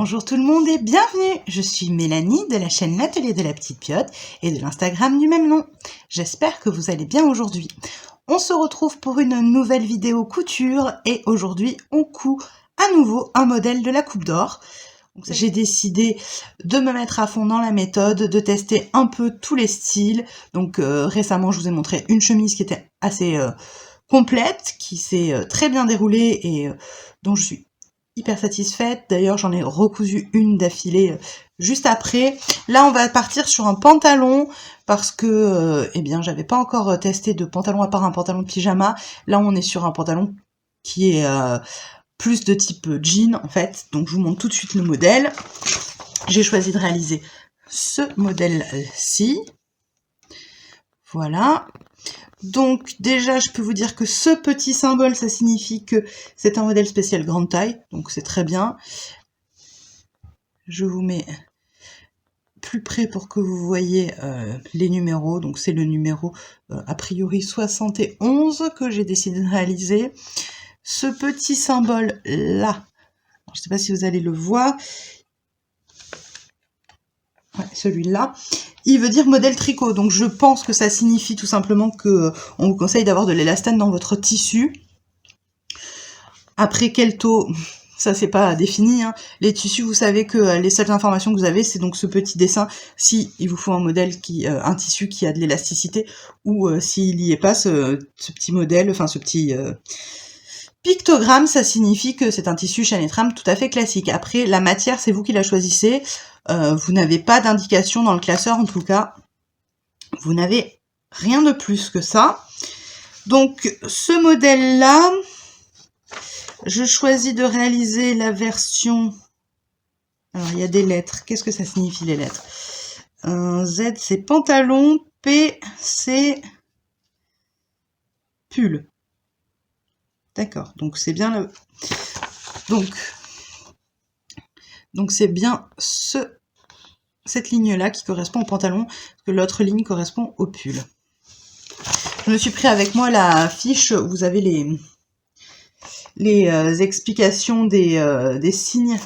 Bonjour tout le monde et bienvenue. Je suis Mélanie de la chaîne L'Atelier de la Petite Piote et de l'Instagram du même nom. J'espère que vous allez bien aujourd'hui. On se retrouve pour une nouvelle vidéo couture et aujourd'hui on coud à nouveau un modèle de la Coupe d'Or. J'ai décidé de me mettre à fond dans la méthode, de tester un peu tous les styles. Donc récemment je vous ai montré une chemise qui était assez complète, qui s'est très bien déroulée et dont je suis hyper satisfaite. D'ailleurs j'en ai recousu une d'affilée juste après. Là on va partir sur un pantalon parce que eh bien j'avais pas encore testé de pantalon à part un pantalon de pyjama. Là on est sur un pantalon qui est plus de type jean en fait. Donc je vous montre tout de suite le modèle. J'ai choisi de réaliser ce modèle-ci. Voilà. Donc déjà, je peux vous dire que ce petit symbole, ça signifie que c'est un modèle spécial grande taille, donc c'est très bien. Je vous mets plus près pour que vous voyez les numéros. Donc c'est le numéro a priori 71 que j'ai décidé de réaliser. Ce petit symbole là, je ne sais pas si vous allez le voir, ouais, celui-là, il veut dire modèle tricot, donc je pense que ça signifie tout simplement que on vous conseille d'avoir de l'élastane dans votre tissu. Après quel taux, ça c'est pas défini, hein. Les tissus, vous savez que les seules informations que vous avez, c'est donc ce petit dessin, si il vous faut un modèle qui, un tissu qui a de l'élasticité, ou s'il n'y est pas ce petit modèle, enfin ce petit pictogramme, ça signifie que c'est un tissu chaîne et trame tout à fait classique. Après, la matière, c'est vous qui la choisissez. Vous n'avez pas d'indication dans le classeur, en tout cas. Vous n'avez rien de plus que ça. Donc, ce modèle-là, je choisis de réaliser la version... Alors, il y a des lettres. Qu'est-ce que ça signifie, les lettres? Z, c'est pantalon. P, c'est pull. D'accord, donc c'est bien le... Donc c'est bien cette ligne-là qui correspond au pantalon, parce que l'autre ligne correspond au pull. Je me suis pris avec moi la fiche, où vous avez les explications des signes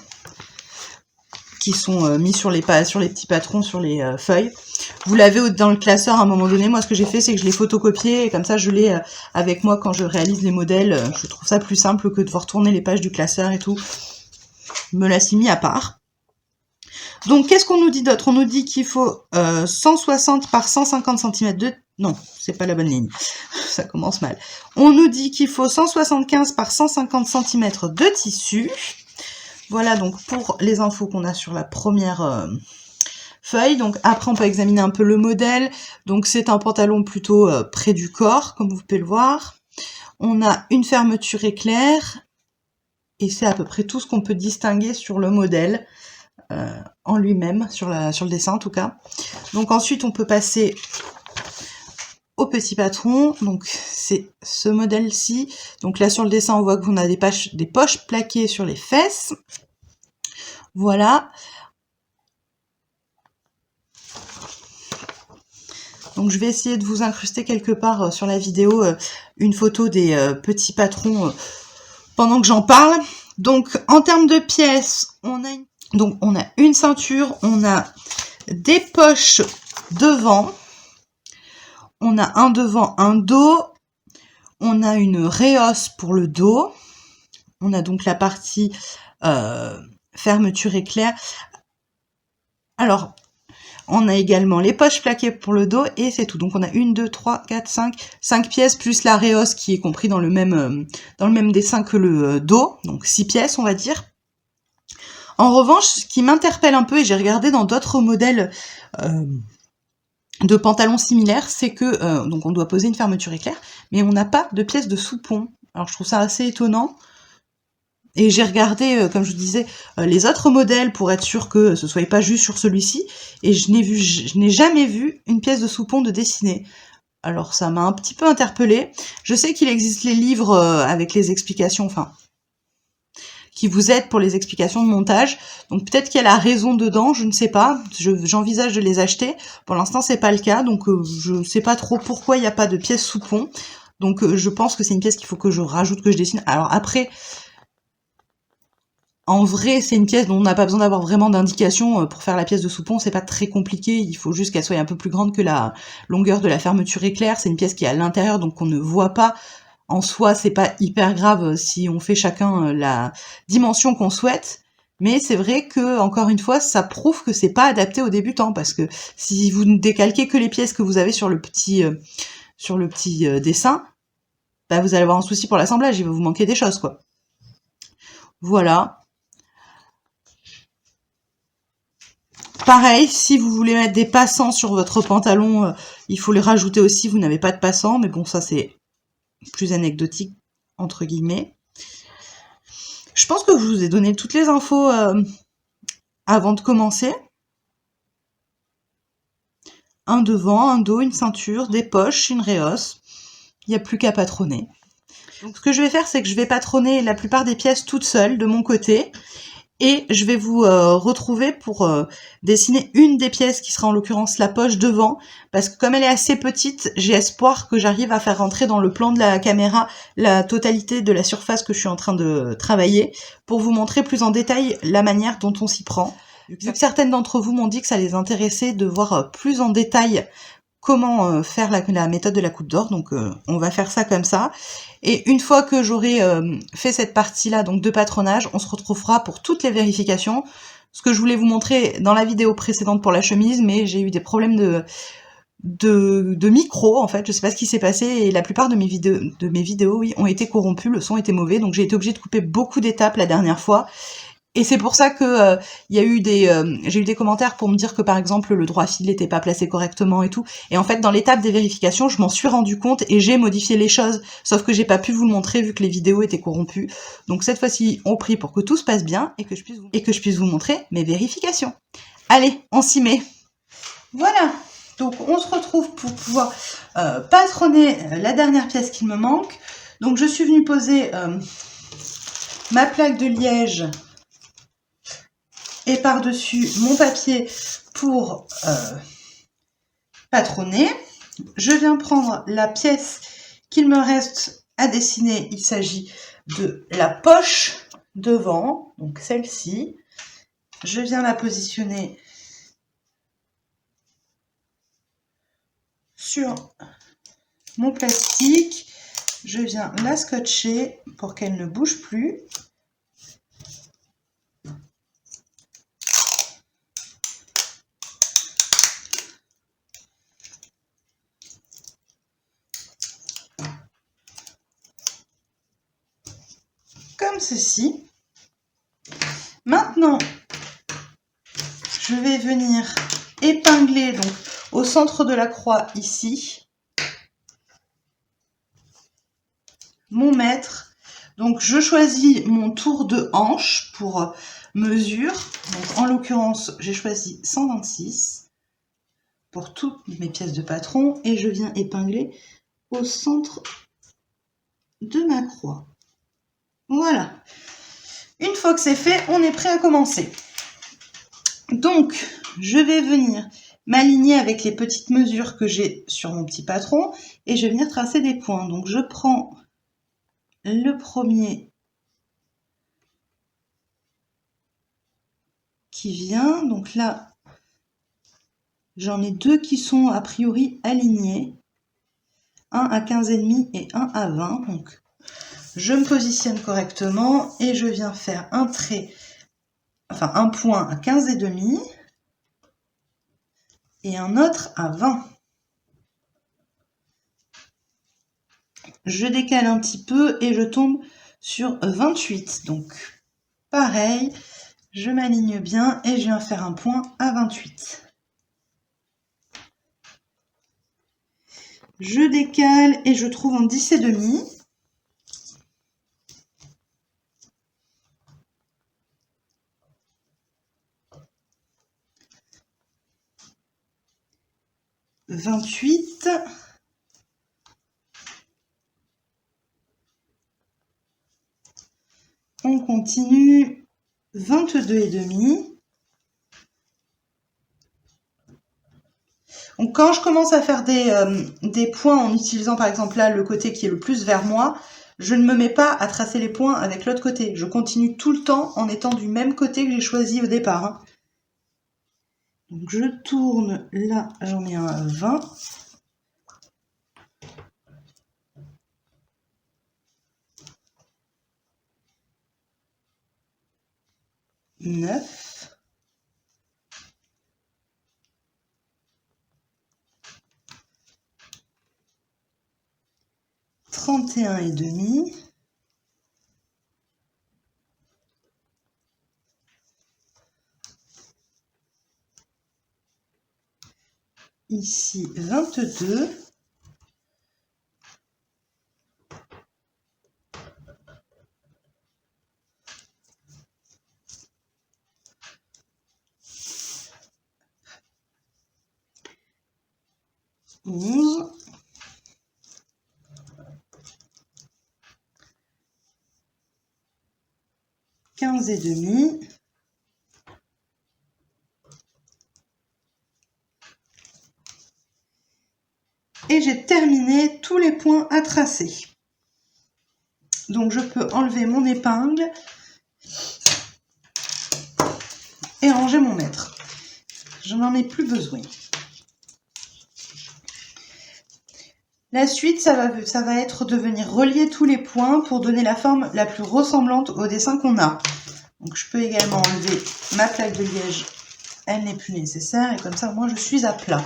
qui sont mis sur les petits patrons, sur les feuilles. Vous l'avez dans le classeur à un moment donné. Moi, ce que j'ai fait, c'est que je l'ai photocopié et comme ça, je l'ai avec moi quand je réalise les modèles. Je trouve ça plus simple que de devoir tourner les pages du classeur et tout. Je me la suis mis à part. Donc, qu'est-ce qu'on nous dit d'autre? On nous dit qu'il faut 160 par 150 cm de... Non, c'est pas la bonne ligne. Ça commence mal. On nous dit qu'il faut 175 par 150 cm de tissu. Voilà donc pour les infos qu'on a sur la première feuille. Donc après on peut examiner un peu le modèle. Donc c'est un pantalon plutôt près du corps, comme vous pouvez le voir. On a une fermeture éclair. Et c'est à peu près tout ce qu'on peut distinguer sur le modèle en lui-même, sur le dessin en tout cas. Donc ensuite on peut passer au petit patron, donc c'est ce modèle-ci. Donc là sur le dessin on voit qu'on a des poches plaquées sur les fesses. Voilà. Donc je vais essayer de vous incruster quelque part sur la vidéo une photo des petits patrons pendant que j'en parle. Donc en termes de pièces, on a une ceinture, on a des poches devant. On a un devant, un dos, on a une réhausse pour le dos, on a donc la partie fermeture éclair. Alors, on a également les poches plaquées pour le dos et c'est tout. Donc on a 1, 2, 3, 4, 5 pièces plus la réhausse qui est compris dans le même dessin que le dos, donc 6 pièces on va dire. En revanche, ce qui m'interpelle un peu, et j'ai regardé dans d'autres modèles de pantalons similaires, c'est que donc on doit poser une fermeture éclair, mais on n'a pas de pièce de sous-pont. Alors je trouve ça assez étonnant. Et j'ai regardé, comme je vous disais, les autres modèles pour être sûr que ce soit pas juste sur celui-ci, et je n'ai jamais vu une pièce de sous-pont de dessinée. Alors ça m'a un petit peu interpellée. Je sais qu'il existe les livres avec les explications, enfin, qui vous aident pour les explications de montage. Donc peut-être qu'il y a la raison dedans, je ne sais pas. J'envisage de les acheter. Pour l'instant, c'est pas le cas, donc je ne sais pas trop pourquoi il n'y a pas de pièce sous pont. Donc je pense que c'est une pièce qu'il faut que je rajoute, que je dessine. Alors après, En vrai, c'est une pièce dont on n'a pas besoin d'avoir vraiment d'indication pour faire la pièce de soupon, c'est pas très compliqué, il faut juste qu'elle soit un peu plus grande que la longueur de la fermeture éclair, c'est une pièce qui est à l'intérieur donc on ne voit pas. En soi, c'est pas hyper grave si on fait chacun la dimension qu'on souhaite, mais c'est vrai que, encore une fois, ça prouve que c'est pas adapté aux débutants, parce que si vous ne décalquez que les pièces que vous avez sur le petit dessin, bah vous allez avoir un souci pour l'assemblage, il va vous manquer des choses, quoi. Voilà. Pareil, si vous voulez mettre des passants sur votre pantalon, il faut les rajouter aussi, vous n'avez pas de passants, mais bon, ça c'est plus anecdotique, entre guillemets. Je pense que je vous ai donné toutes les infos avant de commencer. Un devant, un dos, une ceinture, des poches, une réhausse. Il n'y a plus qu'à patronner. Donc ce que je vais faire, c'est que je vais patronner la plupart des pièces toute seule de mon côté. Et je vais vous retrouver pour dessiner une des pièces qui sera en l'occurrence la poche devant, parce que comme elle est assez petite, j'ai espoir que j'arrive à faire rentrer dans le plan de la caméra la totalité de la surface que je suis en train de travailler, pour vous montrer plus en détail la manière dont on s'y prend. Vu que certaines d'entre vous m'ont dit que ça les intéressait de voir plus en détail comment faire la méthode de la coupe d'or, donc on va faire ça comme ça. Et une fois que j'aurai fait cette partie-là, donc de patronage, on se retrouvera pour toutes les vérifications. Ce que je voulais vous montrer dans la vidéo précédente pour la chemise, mais j'ai eu des problèmes de micro, en fait, je sais pas ce qui s'est passé, et la plupart de mes vidéos, oui, ont été corrompues, le son était mauvais, donc j'ai été obligée de couper beaucoup d'étapes la dernière fois. Et c'est pour ça que j'ai eu des commentaires pour me dire que par exemple le droit fil n'était pas placé correctement et tout. Et en fait dans l'étape des vérifications, je m'en suis rendu compte et j'ai modifié les choses. Sauf que j'ai pas pu vous le montrer vu que les vidéos étaient corrompues. Donc cette fois-ci, on prie pour que tout se passe bien et que je puisse vous montrer mes vérifications. Allez, on s'y met. Voilà. Donc on se retrouve pour pouvoir patronner la dernière pièce qu'il me manque. Donc je suis venue poser ma plaque de liège et par-dessus mon papier pour patronner. Je viens prendre la pièce qu'il me reste à dessiner. Il s'agit de la poche devant, donc celle-ci. Je viens la positionner sur mon plastique. Je viens la scotcher pour qu'elle ne bouge plus. Comme ceci. Maintenant, je vais venir épingler donc au centre de la croix ici mon mètre. Donc je choisis mon tour de hanche pour mesure. Donc en l'occurrence, j'ai choisi 126 pour toutes mes pièces de patron et je viens épingler au centre de ma croix. Voilà. Une fois que c'est fait, on est prêt à commencer. Donc, je vais venir m'aligner avec les petites mesures que j'ai sur mon petit patron et je vais venir tracer des points. Donc, je prends le premier qui vient. Donc là, j'en ai deux qui sont a priori alignés. Un à 15,5 et un à 20. Donc, je me positionne correctement et je viens faire un trait, enfin un point à 15,5 et un autre à 20. Je décale un petit peu et je tombe sur 28. Donc, pareil, je m'aligne bien et je viens faire un point à 28. Je décale et je trouve en 10,5. « 28 ». On continue, 22,5. Donc quand je commence à faire des points en utilisant par exemple là le côté qui est le plus vers moi, je ne me mets pas à tracer les points avec l'autre côté. Je continue tout le temps en étant du même côté que j'ai choisi au départ. Hein. Donc je tourne, là j'en ai un à 20. « 9. 31 et demi. Ici 22. Onze. 15 et demi. Et j'ai terminé tous les points à tracer. Donc je peux enlever mon épingle et ranger mon mètre. Je n'en ai plus besoin. La suite, ça va être de venir relier tous les points pour donner la forme la plus ressemblante au dessin qu'on a. Donc je peux également enlever ma plaque de liège, elle n'est plus nécessaire, et comme ça moi je suis à plat.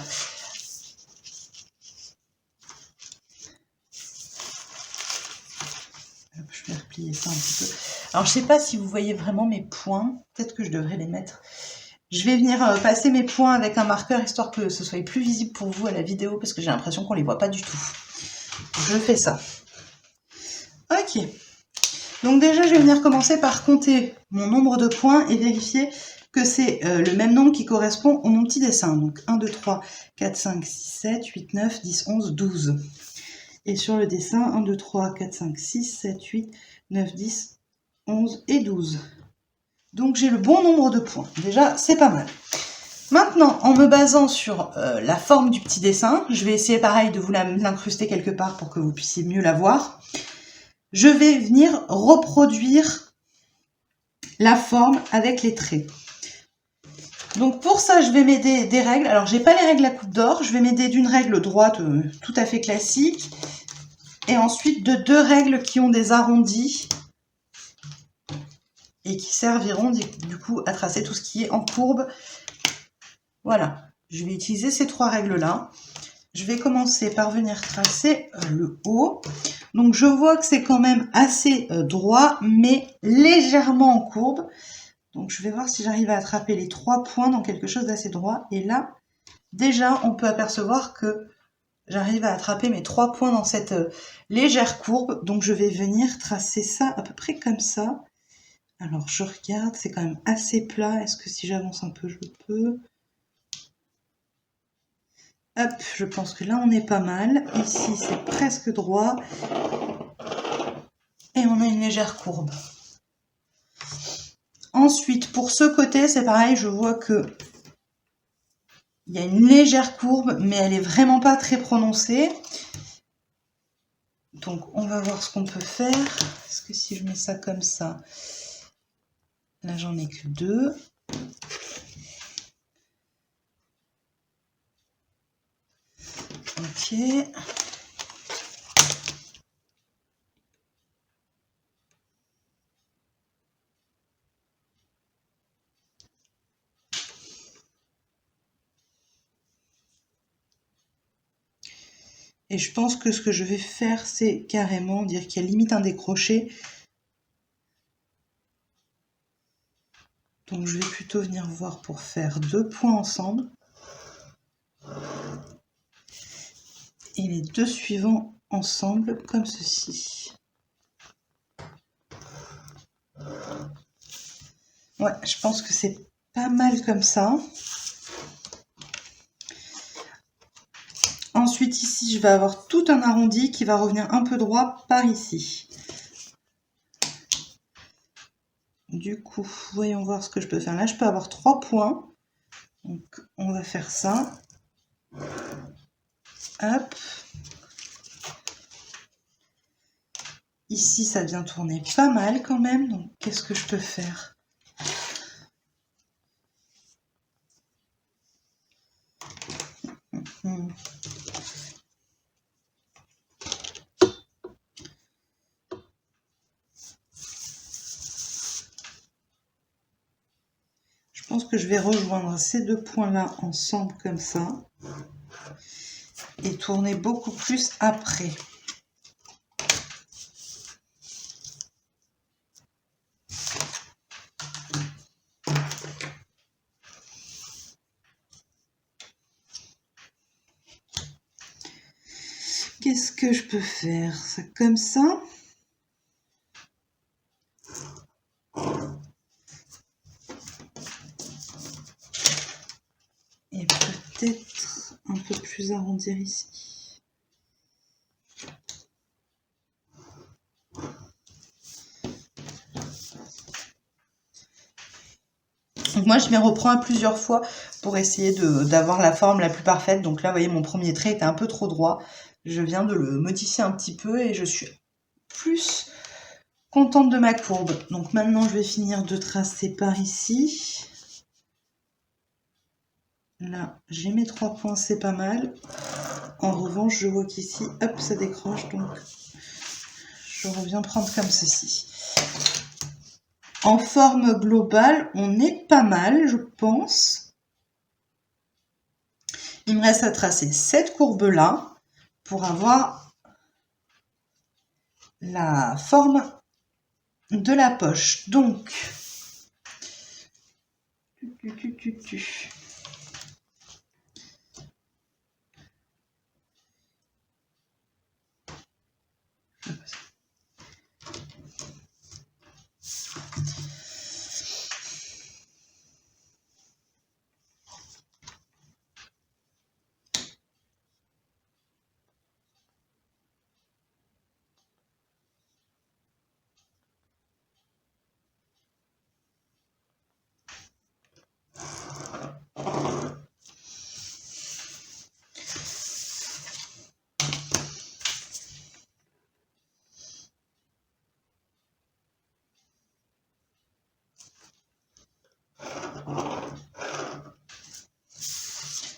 Je vais replier ça un petit peu. Alors je sais pas si vous voyez vraiment mes points, peut-être que je devrais les mettre. Je vais venir passer mes points avec un marqueur, histoire que ce soit plus visible pour vous à la vidéo, parce que j'ai l'impression qu'on les voit pas du tout. Je fais ça. Ok. Donc déjà, je vais venir commencer par compter mon nombre de points et vérifier que c'est le même nombre qui correspond au mon petit dessin. Donc 1, 2, 3, 4, 5, 6, 7, 8, 9, 10, 11, 12. Et sur le dessin, 1, 2, 3, 4, 5, 6, 7, 8, 9, 10, 11 et 12. Donc j'ai le bon nombre de points. Déjà, c'est pas mal. Maintenant, en me basant sur la forme du petit dessin, je vais essayer pareil de vous l'incruster quelque part pour que vous puissiez mieux la voir. Je vais venir reproduire la forme avec les traits. Donc pour ça, je vais m'aider des règles. Alors, j'ai pas les règles à coupe d'or. Je vais m'aider d'une règle droite tout à fait classique. Et ensuite de deux règles qui ont des arrondis. Et qui serviront du coup à tracer tout ce qui est en courbe. Voilà. Je vais utiliser ces trois règles-là. Je vais commencer par venir tracer le haut. Donc je vois que c'est quand même assez droit, mais légèrement en courbe. Donc je vais voir si j'arrive à attraper les 3 points dans quelque chose d'assez droit. Et là, déjà, on peut apercevoir que j'arrive à attraper mes 3 points dans cette légère courbe. Donc je vais venir tracer ça à peu près comme ça. Alors je regarde, c'est quand même assez plat. Est-ce que si j'avance un peu, je peux ? Hop, je pense que là on est pas mal. Ici c'est presque droit. Et on a une légère courbe. Ensuite, pour ce côté, c'est pareil, je vois que il y a une légère courbe, mais elle est vraiment pas très prononcée. Donc on va voir ce qu'on peut faire. Est-ce que si je mets ça comme ça, là j'en ai que 2. Ok. Et je pense que ce que je vais faire, c'est carrément dire qu'il y a limite un décroché. Donc je vais plutôt venir voir pour faire 2 points ensemble. Et les 2 suivants ensemble, comme ceci. Ouais, je pense que c'est pas mal comme ça. Ensuite, ici, je vais avoir tout un arrondi qui va revenir un peu droit par ici. Du coup, voyons voir ce que je peux faire. Là, je peux avoir 3 points. Donc, on va faire ça. Hop. Ici, ça vient tourner pas mal quand même. Donc, qu'est-ce que je peux faire? Je pense que je vais rejoindre ces deux points-là ensemble comme ça. Et tourner beaucoup plus après. Qu'est-ce que je peux faire? Ça comme ça. Et peut-être un peu plus arrondir ici. Donc moi, je m'y reprends à plusieurs fois pour essayer d'avoir la forme la plus parfaite. Donc là, vous voyez, mon premier trait était un peu trop droit. Je viens de le modifier un petit peu et je suis plus contente de ma courbe. Donc maintenant, je vais finir de tracer par ici. Là, j'ai mes 3 points, c'est pas mal. En revanche, je vois qu'ici, hop, ça décroche. Donc, je reviens prendre comme ceci. En forme globale, on est pas mal, je pense. Il me reste à tracer cette courbe-là pour avoir la forme de la poche. Donc,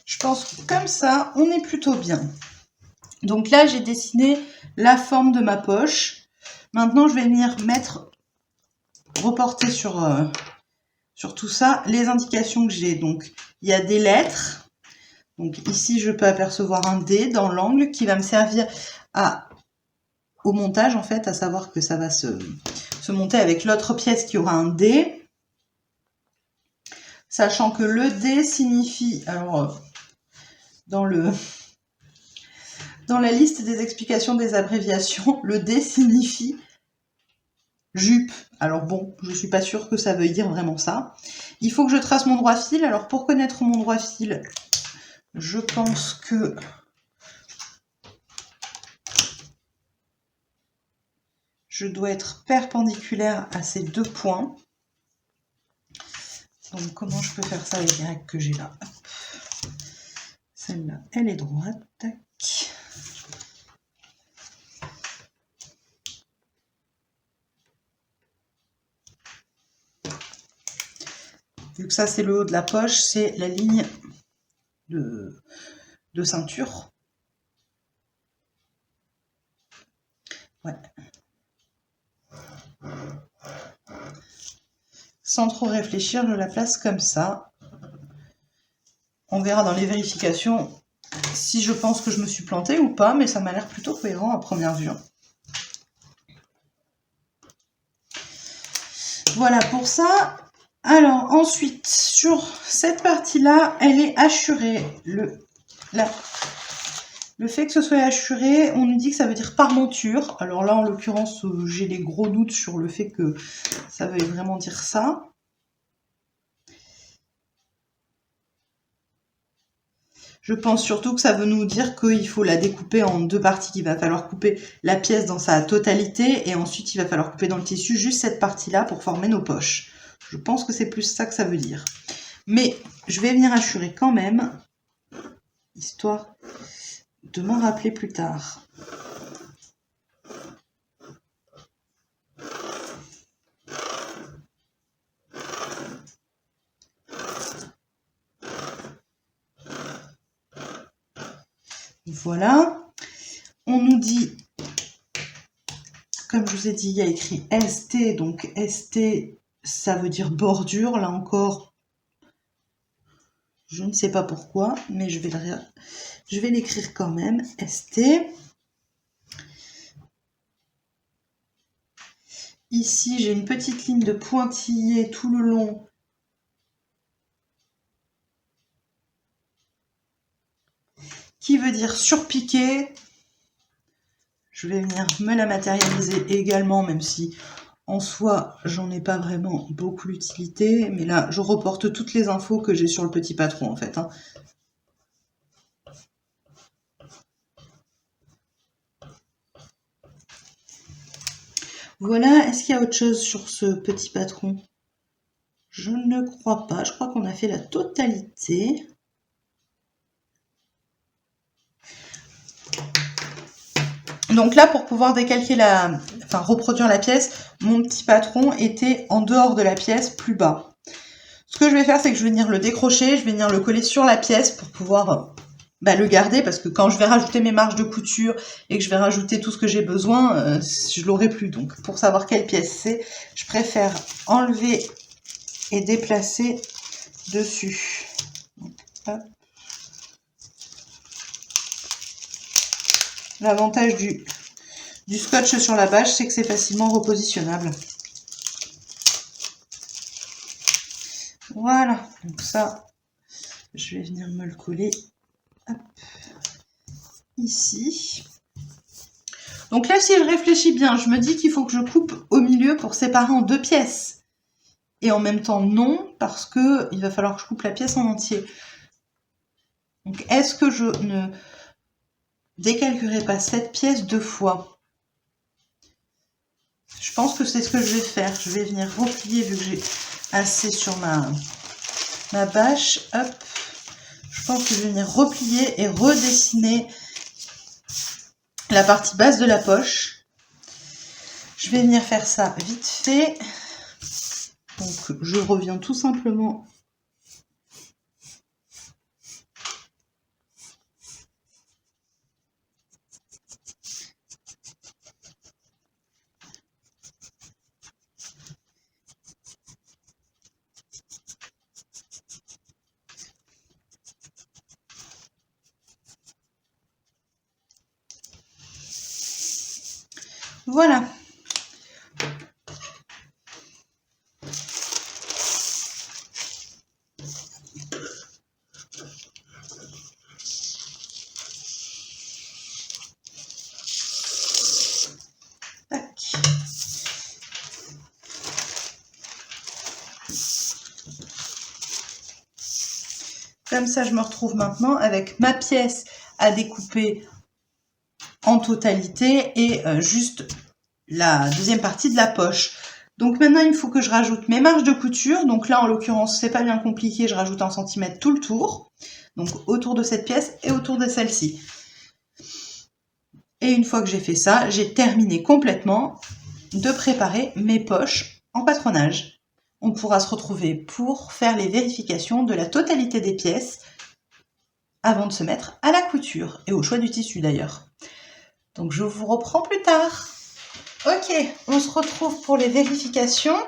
je pense que comme ça, on est plutôt bien. Donc là, j'ai dessiné la forme de ma poche. Maintenant, je vais venir reporter sur tout ça les indications que j'ai. Donc, il y a des lettres. Donc ici, je peux apercevoir un D dans l'angle qui va me servir au montage, en fait, à savoir que ça va se monter avec l'autre pièce qui aura un D. Sachant que le D signifie... Alors, dans la liste des explications des abréviations, le D signifie jupe. Alors bon, je suis pas sûre que ça veuille dire vraiment ça. Il faut que je trace mon droit fil. Alors pour connaître mon droit fil, je pense que je dois être perpendiculaire à ces deux points. Donc comment je peux faire ça avec les règles que j'ai là? Celle-là, elle est droite. Tac. Vu que ça, c'est le haut de la poche, c'est la ligne de ceinture. Ouais. Sans trop réfléchir, je la place comme ça. On verra dans les vérifications si je pense que je me suis plantée ou pas, mais ça m'a l'air plutôt cohérent à première vue. Voilà pour ça. Alors ensuite, sur cette partie-là, elle est hachurée. Le fait que ce soit hachuré, on nous dit que ça veut dire par monture. Alors là, en l'occurrence, j'ai les gros doutes sur le fait que ça veuille vraiment dire ça. Je pense surtout que ça veut nous dire qu'il faut la découper en deux parties, qu'il va falloir couper la pièce dans sa totalité et ensuite il va falloir couper dans le tissu juste cette partie-là pour former nos poches. Je pense que c'est plus ça que ça veut dire. Mais je vais venir hachurer quand même, histoire de m'en rappeler plus tard. Voilà. On nous dit, comme je vous ai dit, il y a écrit ST, donc ST, ça veut dire bordure. Là encore, je ne sais pas pourquoi, mais je vais l'écrire quand même, ST. Ici, j'ai une petite ligne de pointillé tout le long. Qui veut dire surpiqué. Je vais venir me la matérialiser également, même si en soi, j'en ai pas vraiment beaucoup l'utilité. Mais là, je reporte toutes les infos que j'ai sur le petit patron, en fait. Hein. Voilà, est-ce qu'il y a autre chose sur ce petit patron? Je ne crois pas, je crois qu'on a fait la totalité. Donc là, pour pouvoir décalquer reproduire la pièce, mon petit patron était en dehors de la pièce, plus bas. Ce que je vais faire, c'est que je vais venir le décrocher, je vais venir le coller sur la pièce pour pouvoir le garder, parce que quand je vais rajouter mes marges de couture et que je vais rajouter tout ce que j'ai besoin, je l'aurai plus. Donc pour savoir quelle pièce c'est, je préfère enlever et déplacer dessus. L'avantage du scotch sur la bâche, c'est que c'est facilement repositionnable. Voilà, donc ça, je vais venir me le coller hop, ici. Donc là, si je réfléchis bien, je me dis qu'il faut que je coupe au milieu pour séparer en deux pièces. Et en même temps, non, parce que il va falloir que je coupe la pièce en entier. Donc, est-ce que je ne décalquerai pas cette pièce deux fois? Je pense que c'est ce que je vais faire. Je vais venir replier, vu que j'ai assez sur ma bâche. Hop. Je pense que je vais venir replier et redessiner la partie basse de la poche. Je vais venir faire ça vite fait. Donc, je reviens tout simplement. Voilà. Tac. Comme ça, je me retrouve maintenant avec ma pièce à découper en totalité et juste la deuxième partie de la poche. Donc maintenant, il faut que je rajoute mes marges de couture. Donc là, en l'occurrence, c'est pas bien compliqué. Je rajoute 1 cm tout le tour. Donc autour de cette pièce et autour de celle-ci. Et une fois que j'ai fait ça, j'ai terminé complètement de préparer mes poches en patronage. On pourra se retrouver pour faire les vérifications de la totalité des pièces avant de se mettre à la couture et au choix du tissu d'ailleurs. Donc je vous reprends plus tard. Ok, on se retrouve pour les vérifications.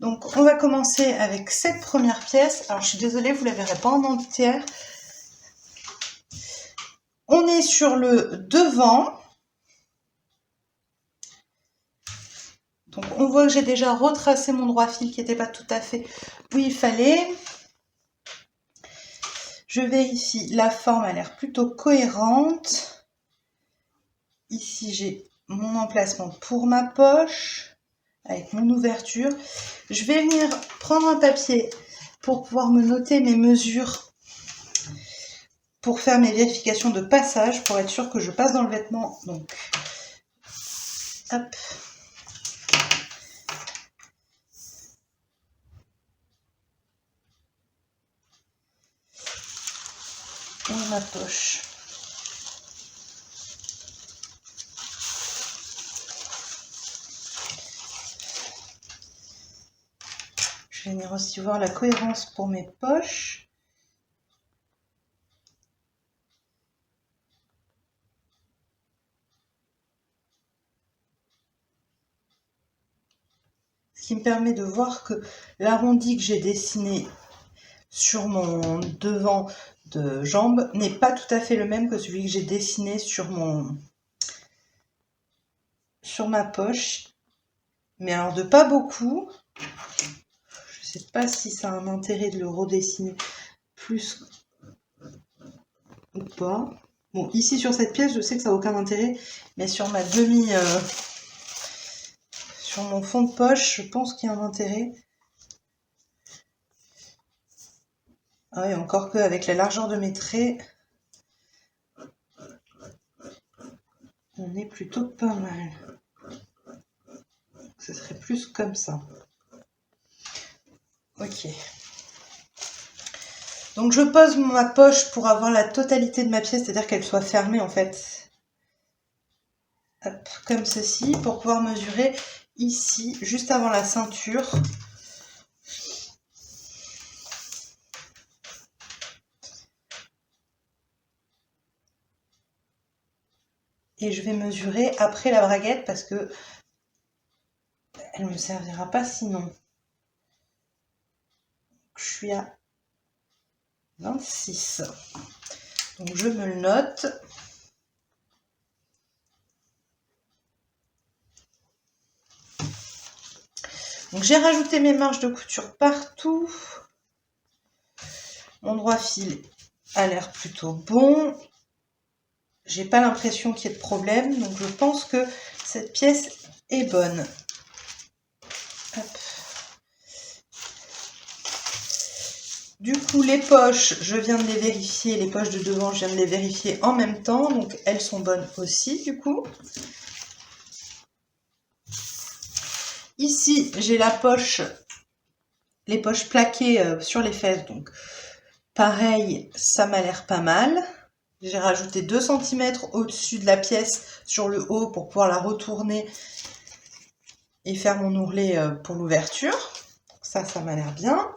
Donc on va commencer avec cette première pièce. Alors je suis désolée, vous ne la verrez pas en entière. On est sur le devant. Donc on voit que j'ai déjà retracé mon droit fil qui n'était pas tout à fait où il fallait. Je vérifie, la forme a l'air plutôt cohérente. Ici j'ai mon emplacement pour ma poche avec mon ouverture. Je vais venir prendre un papier pour pouvoir me noter mes mesures pour faire mes vérifications de passage, pour être sûr que je passe dans le vêtement. Donc, hop. Et ma poche. Je vais venir aussi voir la cohérence pour mes poches. qui me permet de voir que l'arrondi que j'ai dessiné sur mon devant de jambe n'est pas tout à fait le même que celui que j'ai dessiné sur ma poche. Mais alors de pas beaucoup. Je sais pas si ça a un intérêt de le redessiner plus ou pas. Bon, ici sur cette pièce, je sais que ça n'a aucun intérêt, mais sur ma sur mon fond de poche, je pense qu'il y a un intérêt. Ah oui, encore qu'avec la largeur de mes traits, on est plutôt pas mal. Ce serait plus comme ça. Ok. Donc je pose ma poche pour avoir la totalité de ma pièce, c'est-à-dire qu'elle soit fermée en fait. Hop, comme ceci, pour pouvoir mesurer ici, juste avant la ceinture. Et je vais mesurer après la braguette parce que elle ne me servira pas sinon. Je suis à 26. Donc je me le note. Donc j'ai rajouté mes marges de couture partout. Mon droit fil a l'air plutôt bon. J'ai pas l'impression qu'il y ait de problème, donc je pense que cette pièce est bonne. Hop. Du coup, les poches, je viens de les vérifier. Les poches de devant, je viens de les vérifier en même temps, donc elles sont bonnes aussi, du coup. Ici, j'ai la poche, les poches plaquées sur les fesses, donc pareil, ça m'a l'air pas mal. J'ai rajouté 2 cm au-dessus de la pièce sur le haut pour pouvoir la retourner et faire mon ourlet pour l'ouverture. Ça m'a l'air bien.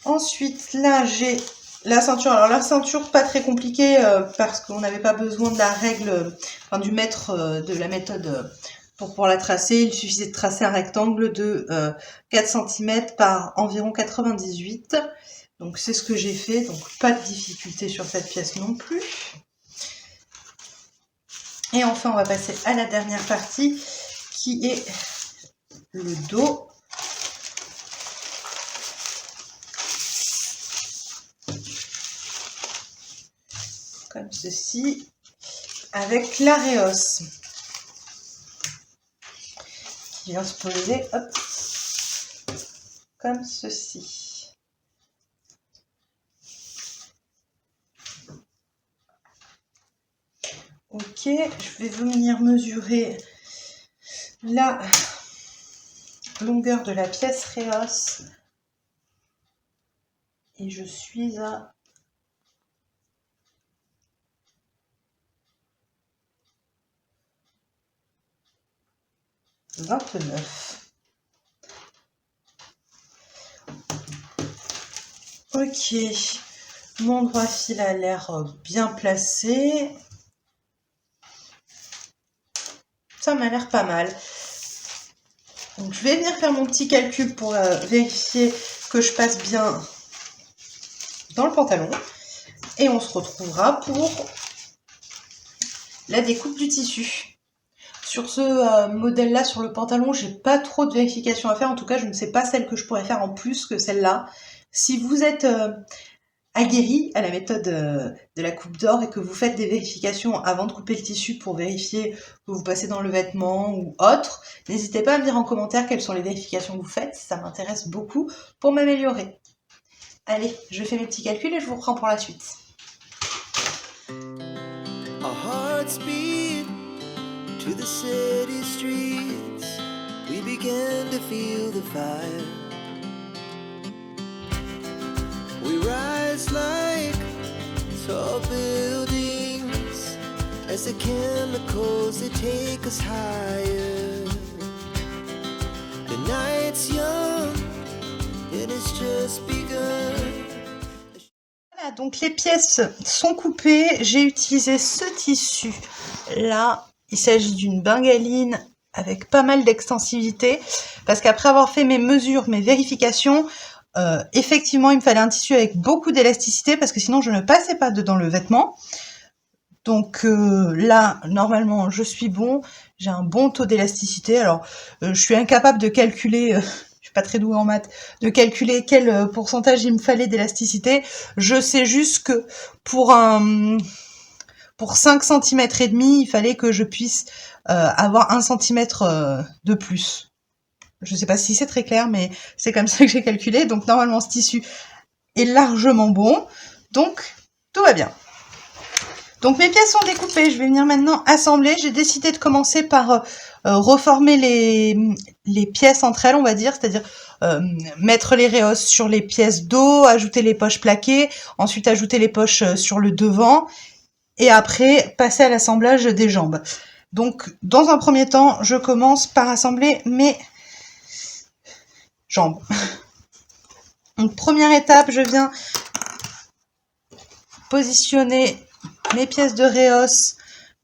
Ensuite, là, j'ai la ceinture. Alors, la ceinture, pas très compliquée parce qu'on n'avait pas besoin de la règle, enfin du mètre de la méthode pour pouvoir la tracer. Il suffisait de tracer un rectangle de 4 cm par environ 98. Donc, c'est ce que j'ai fait. Donc, pas de difficulté sur cette pièce non plus. Et enfin, on va passer à la dernière partie qui est le dos. Comme ceci, avec la réhausse qui vient se poser, hop, comme ceci. Ok, je vais venir mesurer la longueur de la pièce réhausse et je suis à 29. Ok, mon droit fil a l'air bien placé. Ça m'a l'air pas mal. Donc je vais venir faire mon petit calcul pour vérifier que je passe bien dans le pantalon. Et on se retrouvera pour la découpe du tissu. Sur ce modèle-là, sur le pantalon, j'ai pas trop de vérification à faire. En tout cas, je ne sais pas celle que je pourrais faire en plus que celle-là. Si vous êtes aguerri à la méthode de la coupe d'or et que vous faites des vérifications avant de couper le tissu pour vérifier que vous passez dans le vêtement ou autre, n'hésitez pas à me dire en commentaire quelles sont les vérifications que vous faites. Ça m'intéresse beaucoup pour m'améliorer. Allez, je fais mes petits calculs et je vous reprends pour la suite. To the city streets, we began to feel the fire. We rise like tall buildings as the chemicals they take us higher. The night's young and it's just begun. Voilà, donc les pièces sont coupées. J'ai utilisé ce tissu là. Il s'agit d'une bengaline avec pas mal d'extensivité, parce qu'après avoir fait mes mesures, mes vérifications, effectivement, il me fallait un tissu avec beaucoup d'élasticité, parce que sinon je ne passais pas dedans le vêtement. Donc là, normalement, je suis bon, j'ai un bon taux d'élasticité. Alors, je suis incapable de calculer, je suis pas très douée en maths, de calculer quel pourcentage il me fallait d'élasticité. Je sais juste que pour 5 cm et demi, il fallait que je puisse avoir 1 cm de plus. Je sais pas si c'est très clair, mais c'est comme ça que j'ai calculé. Donc normalement, ce tissu est largement bon. Donc, tout va bien. Donc mes pièces sont découpées, je vais venir maintenant assembler. J'ai décidé de commencer par reformer les pièces entre elles, on va dire, c'est-à-dire mettre les rehausses sur les pièces d'eau, ajouter les poches plaquées, ensuite ajouter les poches sur le devant, et après passer à l'assemblage des jambes. Donc dans un premier temps, je commence par assembler mes jambes. Donc première étape, je viens positionner mes pièces de rehausse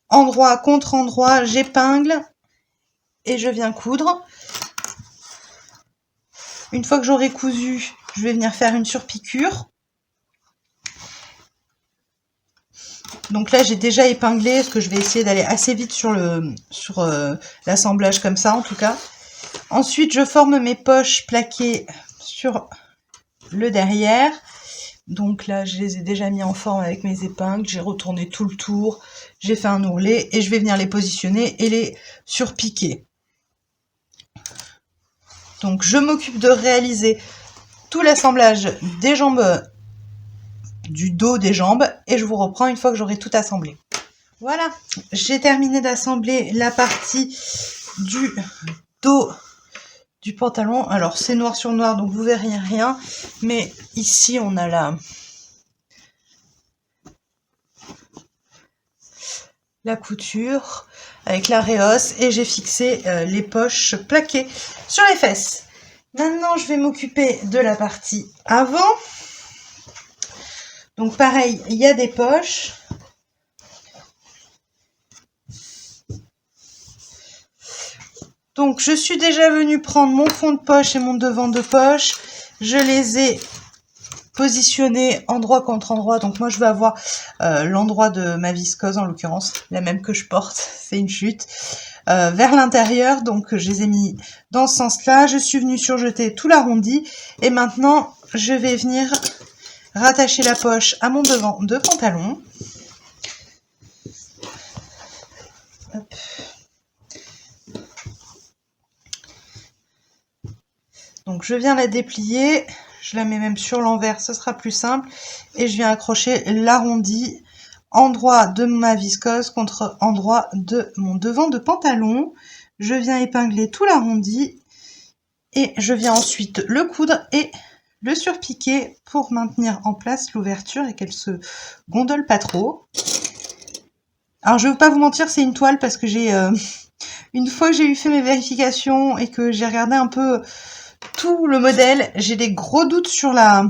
endroit contre endroit, j'épingle et je viens coudre. Une fois que j'aurai cousu, je vais venir faire une surpiqûre. Donc là, j'ai déjà épinglé, parce que je vais essayer d'aller assez vite sur l'assemblage comme ça, en tout cas. Ensuite, je forme mes poches plaquées sur le derrière. Donc là, je les ai déjà mis en forme avec mes épingles. J'ai retourné tout le tour. J'ai fait un ourlet et je vais venir les positionner et les surpiquer. Donc, je m'occupe de réaliser tout l'assemblage des jambes, du dos des jambes, et je vous reprends une fois que j'aurai tout assemblé. Voilà, j'ai terminé d'assembler la partie du dos du pantalon. Alors, c'est noir sur noir, donc vous verrez rien, mais ici, on a la couture avec la rehausse et j'ai fixé les poches plaquées sur les fesses. Maintenant, je vais m'occuper de la partie avant. Donc pareil, il y a des poches. Donc je suis déjà venue prendre mon fond de poche et mon devant de poche. Je les ai positionnés endroit contre endroit. Donc moi je vais avoir l'endroit de ma viscose, en l'occurrence, la même que je porte, c'est une chute, vers l'intérieur. Donc je les ai mis dans ce sens-là. Je suis venue surjeter tout l'arrondi. Et maintenant je vais venir rattacher la poche à mon devant de pantalon. Hop. Donc je viens la déplier, je la mets même sur l'envers, ce sera plus simple, et je viens accrocher l'arrondi endroit de ma viscose contre endroit de mon devant de pantalon. Je viens épingler tout l'arrondi et je viens ensuite le coudre et le surpiquer pour maintenir en place l'ouverture et qu'elle se gondole pas trop. Alors je ne vais pas vous mentir, c'est une toile parce que j'ai une fois que j'ai eu fait mes vérifications et que j'ai regardé un peu tout le modèle, j'ai des gros doutes sur le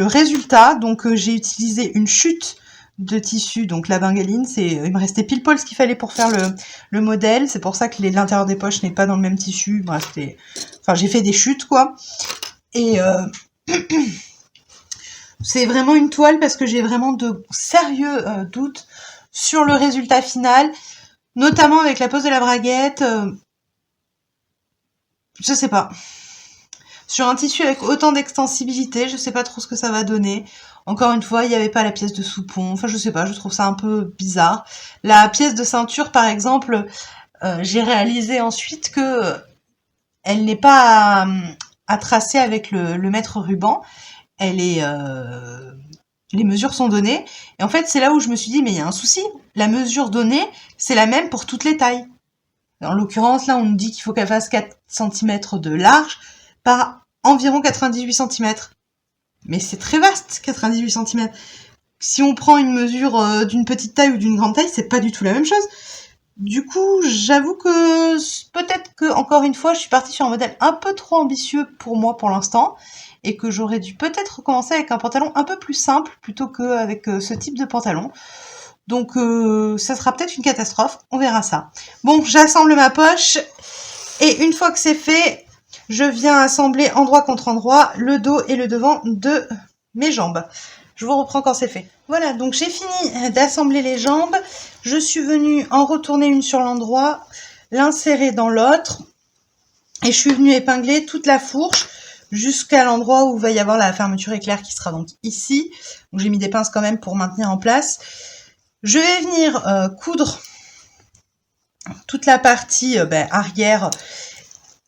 résultat. Donc j'ai utilisé une chute de tissu, donc la bengaline, il me restait pile poil ce qu'il fallait pour faire le modèle. C'est pour ça que l'intérieur des poches n'est pas dans le même tissu. Bref, j'ai fait des chutes quoi. Et c'est vraiment une toile parce que j'ai vraiment de sérieux doutes sur le résultat final, notamment avec la pose de la braguette. Je sais pas. Sur un tissu avec autant d'extensibilité, je sais pas trop ce que ça va donner. Encore une fois, il n'y avait pas la pièce de soupon. Enfin, je sais pas, je trouve ça un peu bizarre. La pièce de ceinture, par exemple, j'ai réalisé ensuite que elle n'est pas à tracer avec le mètre ruban. Elle est... les mesures sont données. Et en fait, c'est là où je me suis dit, mais il y a un souci. La mesure donnée, c'est la même pour toutes les tailles. En l'occurrence, là, on nous dit qu'il faut qu'elle fasse 4 cm de large par environ 98 cm. Mais c'est très vaste, 98 cm. Si on prend une mesure d'une petite taille ou d'une grande taille, c'est pas du tout la même chose. Du coup, j'avoue que peut-être que, encore une fois, je suis partie sur un modèle un peu trop ambitieux pour moi pour l'instant, et que j'aurais dû peut-être commencer avec un pantalon un peu plus simple plutôt qu'avec ce type de pantalon. Donc ça sera peut-être une catastrophe, on verra ça. Bon, j'assemble ma poche et une fois que c'est fait, je viens assembler endroit contre endroit le dos et le devant de mes jambes. Je vous reprends quand c'est fait. Voilà, donc j'ai fini d'assembler les jambes. Je suis venue en retourner une sur l'endroit, l'insérer dans l'autre et je suis venue épingler toute la fourche jusqu'à l'endroit où va y avoir la fermeture éclair qui sera donc ici. Donc j'ai mis des pinces quand même pour maintenir en place. Je vais venir coudre toute la partie arrière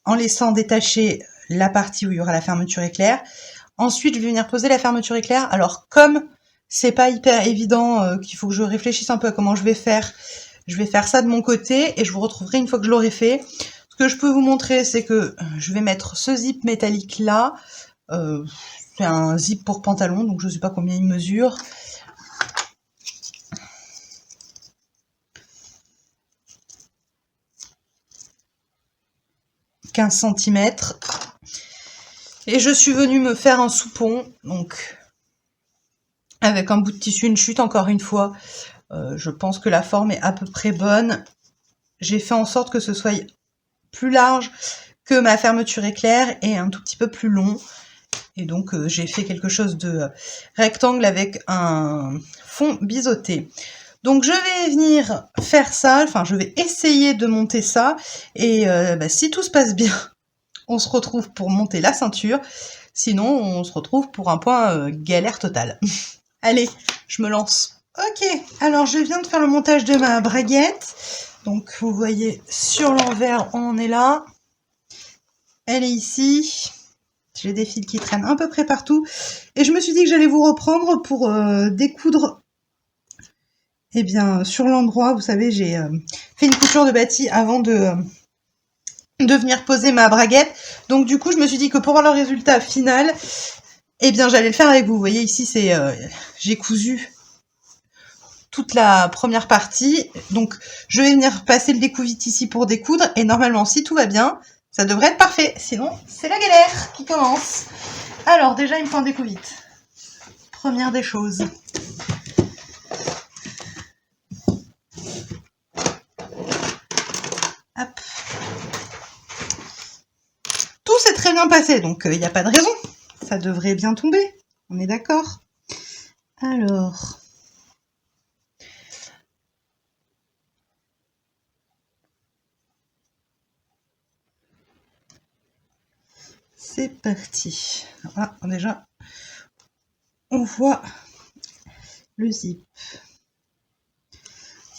en laissant détacher la partie où il y aura la fermeture éclair. Ensuite, je vais venir poser la fermeture éclair. Alors, comme c'est pas hyper évident qu'il faut que je réfléchisse un peu à comment je vais faire ça de mon côté et je vous retrouverai une fois que je l'aurai fait. Ce que je peux vous montrer, c'est que je vais mettre ce zip métallique là. C'est un zip pour pantalon, donc je ne sais pas combien il mesure. « 15 cm. Et je suis venue me faire un soupon, donc avec un bout de tissu, une chute encore une fois. Je pense que la forme est à peu près bonne. J'ai fait en sorte que ce soit plus large que ma fermeture éclair et un tout petit peu plus long. Et donc j'ai fait quelque chose de rectangle avec un fond biseauté. Donc je vais venir faire ça, enfin je vais essayer de monter ça. Et si tout se passe bien, on se retrouve pour monter la ceinture. Sinon, on se retrouve pour un point galère totale. Allez, je me lance. Ok, alors je viens de faire le montage de ma braguette. Donc vous voyez sur l'envers, on en est là. Elle est ici. J'ai des fils qui traînent à peu près partout. Et je me suis dit que j'allais vous reprendre pour découdre. Eh bien, sur l'endroit, vous savez, j'ai fait une couture de bâti avant de venir poser ma braguette. Donc du coup, je me suis dit que pour voir le résultat final, eh bien, j'allais le faire avec vous. Vous voyez, ici, c'est j'ai cousu toute la première partie. Donc, je vais venir passer le découvite ici pour découdre. Et normalement, si tout va bien, ça devrait être parfait. Sinon, c'est la galère qui commence. Alors, déjà, il me faut un découvite. Première des choses. Hop. Tout s'est très bien passé, donc il n'y a pas de raison. Ça devrait bien tomber. On est d'accord? Alors... c'est parti. Ah, déjà, on voit le zip.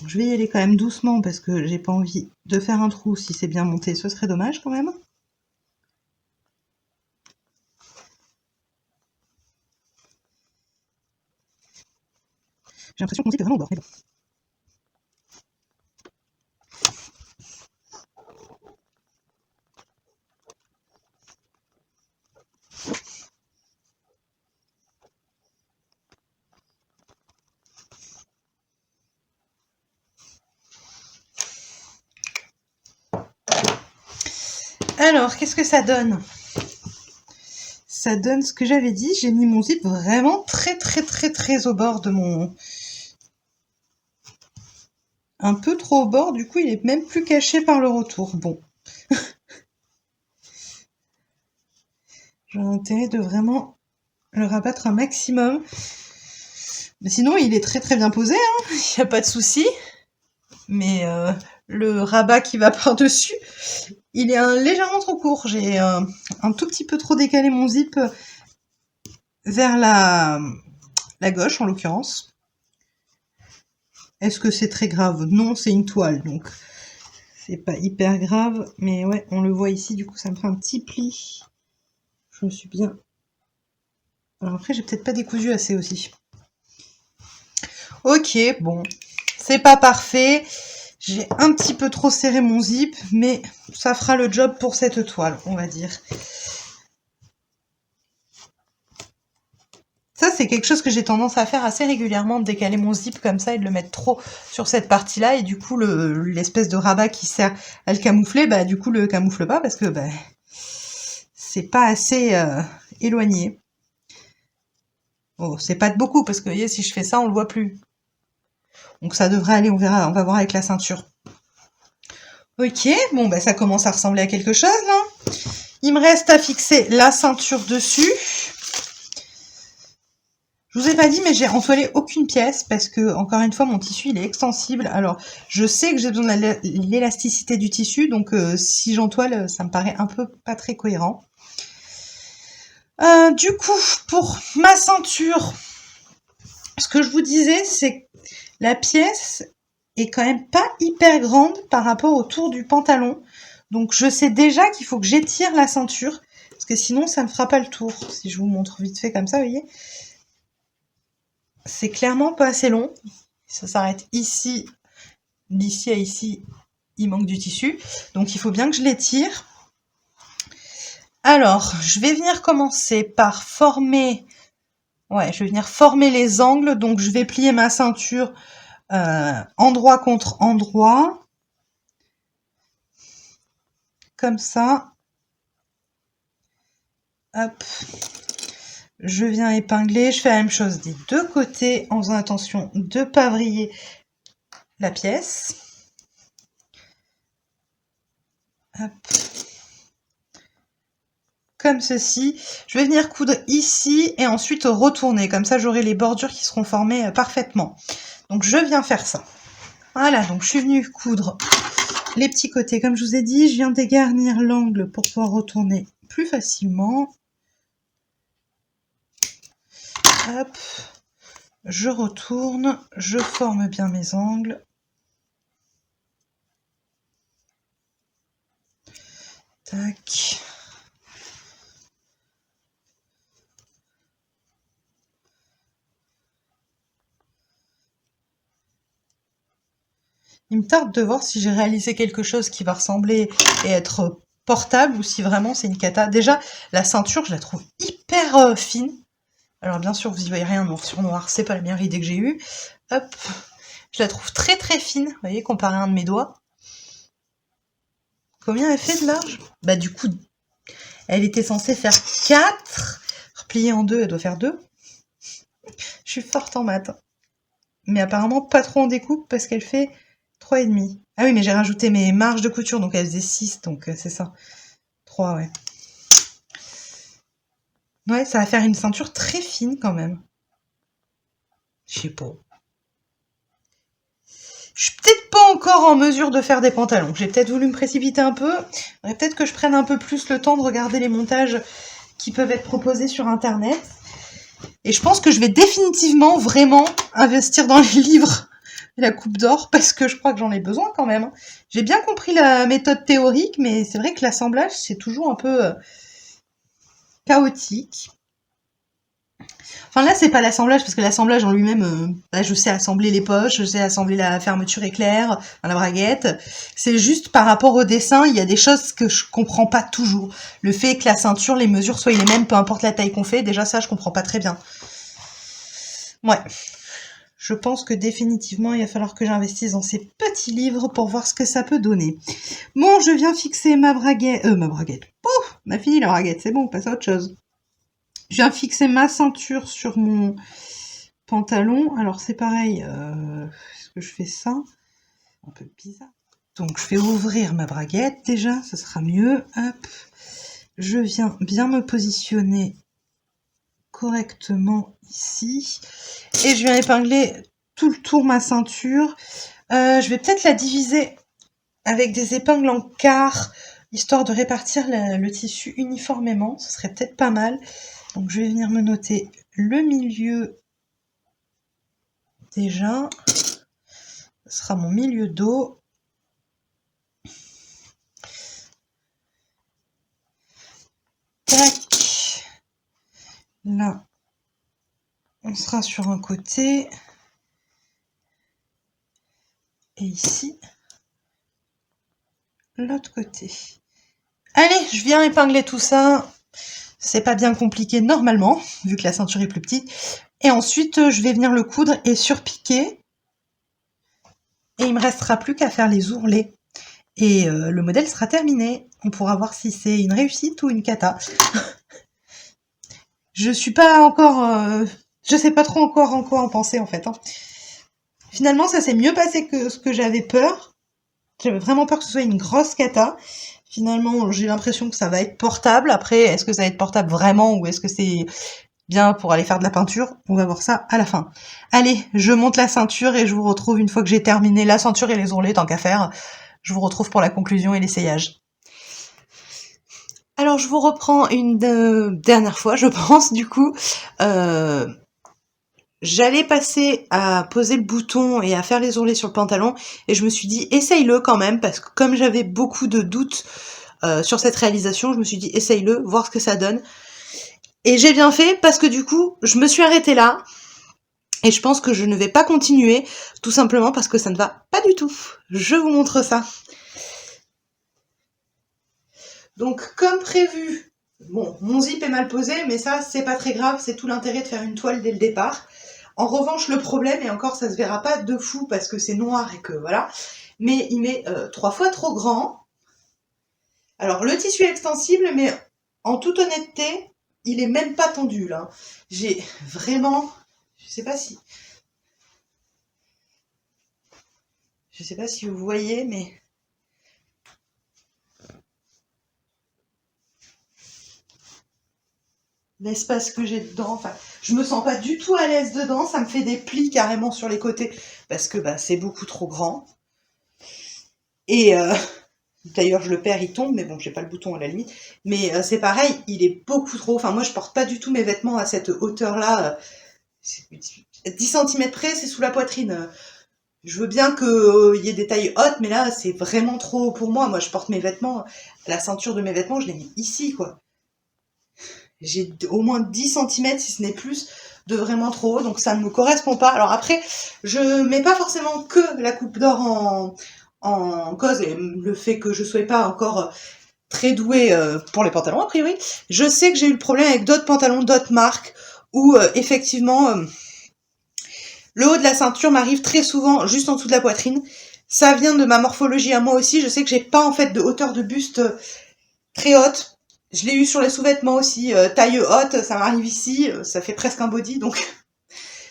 Je vais y aller quand même doucement parce que j'ai pas envie de faire un trou. Si c'est bien monté, ce serait dommage quand même. J'ai l'impression que mon zip est vraiment au bord, mais bon. Alors, qu'est-ce que ça donne? Ça donne ce que j'avais dit. J'ai mis mon zip vraiment très au bord de mon... un peu trop au bord, du coup il est même plus caché par le retour. Bon. J'ai intérêt de vraiment le rabattre un maximum. Mais sinon il est très bien posé, hein. Il n'y a pas de souci. Mais le rabat qui va par-dessus, il est légèrement trop court. J'ai un tout petit peu trop décalé mon zip vers la gauche en l'occurrence. Est-ce que c'est très grave? Non, c'est une toile, donc c'est pas hyper grave. Mais ouais, on le voit ici, du coup ça me fait un petit pli. Je me suis bien... Alors après, j'ai peut-être pas décousu assez aussi. Ok, bon, c'est pas parfait. J'ai un petit peu trop serré mon zip, mais ça fera le job pour cette toile, on va dire. Ça, c'est quelque chose que j'ai tendance à faire assez régulièrement, de décaler mon zip comme ça et de le mettre trop sur cette partie-là. Et du coup, l'espèce de rabat qui sert à le camoufler, bah du coup, le camoufle pas parce que bah, c'est pas assez éloigné. Oh, c'est pas de beaucoup parce que, vous voyez, si je fais ça, on le voit plus. Donc ça devrait aller, on verra, on va voir avec la ceinture. Ok, bon bah ça commence à ressembler à quelque chose là. Il me reste à fixer la ceinture dessus. Je vous ai pas dit, mais j'ai entoilé aucune pièce parce que, encore une fois, mon tissu il est extensible. Alors, je sais que j'ai besoin de l'élasticité du tissu, donc si j'entoile, ça me paraît un peu pas très cohérent. Du coup, pour ma ceinture, ce que je vous disais, c'est que la pièce est quand même pas hyper grande par rapport au tour du pantalon. Donc, je sais déjà qu'il faut que j'étire la ceinture, parce que sinon, ça ne fera pas le tour. Si je vous montre vite fait comme ça, vous voyez, c'est clairement pas assez long. Ça s'arrête ici, d'ici à ici, il manque du tissu. Donc, il faut bien que je l'étire. Alors, je vais venir commencer par former... Ouais, je vais venir former les angles. Donc, je vais plier ma ceinture endroit contre endroit. Comme ça. Hop. Je viens épingler. Je fais la même chose des deux côtés en faisant attention de ne pas vriller la pièce. Hop. Comme ceci. Je vais venir coudre ici et ensuite retourner. Comme ça, j'aurai les bordures qui seront formées parfaitement. Donc, je viens faire ça. Voilà, donc je suis venue coudre les petits côtés. Comme je vous ai dit, je viens dégarnir l'angle pour pouvoir retourner plus facilement. Hop. Je retourne. Je forme bien mes angles. Tac. Il me tarde de voir si j'ai réalisé quelque chose qui va ressembler et être portable ou si vraiment c'est une cata. Déjà, la ceinture, je la trouve hyper fine. Alors bien sûr, vous y voyez rien noir sur noir, c'est pas la meilleure idée que j'ai eue. Hop, je la trouve très très fine, vous voyez, comparé à un de mes doigts. Combien elle fait de large? Bah du coup, elle était censée faire 4. Repliée en 2, elle doit faire 2. Je suis forte en maths. Mais apparemment pas trop en découpe parce qu'elle fait 3,5. Ah oui, mais j'ai rajouté mes marges de couture, donc elle faisait 6, donc c'est ça. 3, ouais. Ouais, ça va faire une ceinture très fine quand même. Je sais pas. Je suis peut-être pas encore en mesure de faire des pantalons. J'ai peut-être voulu me précipiter un peu. Peut-être que je prenne un peu plus le temps de regarder les montages qui peuvent être proposés sur Internet. Et je pense que je vais définitivement vraiment investir dans les livres et la coupe d'or parce que je crois que j'en ai besoin quand même. J'ai bien compris la méthode théorique, mais c'est vrai que l'assemblage, c'est toujours un peu chaotique. Enfin là, c'est pas l'assemblage, parce que l'assemblage en lui-même, bah, je sais assembler les poches, je sais assembler la fermeture éclair, la braguette. C'est juste par rapport au dessin, il y a des choses que je comprends pas toujours. Le fait que la ceinture, les mesures soient les mêmes, peu importe la taille qu'on fait, déjà ça, je comprends pas très bien. Ouais. Je pense que définitivement, il va falloir que j'investisse dans ces petits livres pour voir ce que ça peut donner. Bon, je viens fixer ma braguette. Pouf, on a fini la braguette, c'est bon, on passe à autre chose. Je viens fixer ma ceinture sur mon pantalon. Alors c'est pareil, est-ce que je fais ça? Un peu bizarre. Donc je vais ouvrir ma braguette déjà, ça sera mieux. Hop. Je viens bien me positionner correctement ici. Et je viens épingler tout le tour ma ceinture. Je vais peut-être la diviser avec des épingles en quart, histoire de répartir le tissu uniformément. Ce serait peut-être pas mal. Donc je vais venir me noter le milieu déjà. Ce sera mon milieu dos. Tac. Là, on sera sur un côté. Et ici, l'autre côté. Allez, je viens épingler tout ça. C'est pas bien compliqué normalement, vu que la ceinture est plus petite. Et ensuite, je vais venir le coudre et surpiquer. Et il me restera plus qu'à faire les ourlets. Et le modèle sera terminé. On pourra voir si c'est une réussite ou une cata. Je suis pas encore... je sais pas trop encore en quoi en penser en fait. Hein. Finalement, ça s'est mieux passé que ce que j'avais peur. J'avais vraiment peur que ce soit une grosse cata. Finalement, j'ai l'impression que ça va être portable. Après, est-ce que ça va être portable vraiment ou est-ce que c'est bien pour aller faire de la peinture? On va voir ça à la fin. Allez, je monte la ceinture et je vous retrouve une fois que j'ai terminé la ceinture et les ourlets, tant qu'à faire. Je vous retrouve pour la conclusion et l'essayage. Alors, je vous reprends une dernière fois, je pense, du coup. J'allais passer à poser le bouton et à faire les ourlets sur le pantalon et je me suis dit essaye-le quand même parce que comme j'avais beaucoup de doutes sur cette réalisation, je me suis dit essaye-le, voir ce que ça donne. Et j'ai bien fait parce que du coup, je me suis arrêtée là et je pense que je ne vais pas continuer tout simplement parce que ça ne va pas du tout. Je vous montre ça. Donc comme prévu, bon, mon zip est mal posé mais ça c'est pas très grave, c'est tout l'intérêt de faire une toile dès le départ. En revanche, le problème, et encore ça se verra pas de fou parce que c'est noir et que voilà, mais il m'est 3 fois trop grand. Alors le tissu est extensible, mais en toute honnêteté, il est même pas tendu là. J'ai vraiment, je sais pas si vous voyez, mais l'espace que j'ai dedans, enfin, je me sens pas du tout à l'aise dedans, ça me fait des plis carrément sur les côtés parce que bah, c'est beaucoup trop grand. Et d'ailleurs je le perds, il tombe, mais bon, j'ai pas le bouton à la limite. Mais c'est pareil, il est beaucoup trop, enfin moi je porte pas du tout mes vêtements à cette hauteur-là. 10 cm près, c'est sous la poitrine. Je veux bien qu'il y ait des tailles hautes, mais là c'est vraiment trop haut pour moi. Moi je porte mes vêtements, la ceinture de mes vêtements, je l'ai mis ici quoi. J'ai au moins 10 cm, si ce n'est plus, de vraiment trop haut, donc ça ne me correspond pas. Alors après, je mets pas forcément que la coupe d'or en cause, et le fait que je sois pas encore très douée pour les pantalons, a priori. Je sais que j'ai eu le problème avec d'autres pantalons, d'autres marques, où effectivement, le haut de la ceinture m'arrive très souvent juste en dessous de la poitrine. Ça vient de ma morphologie à moi aussi, je sais que j'ai pas en fait de hauteur de buste très haute. Je l'ai eu sur les sous-vêtements aussi, taille haute, ça m'arrive ici, ça fait presque un body, donc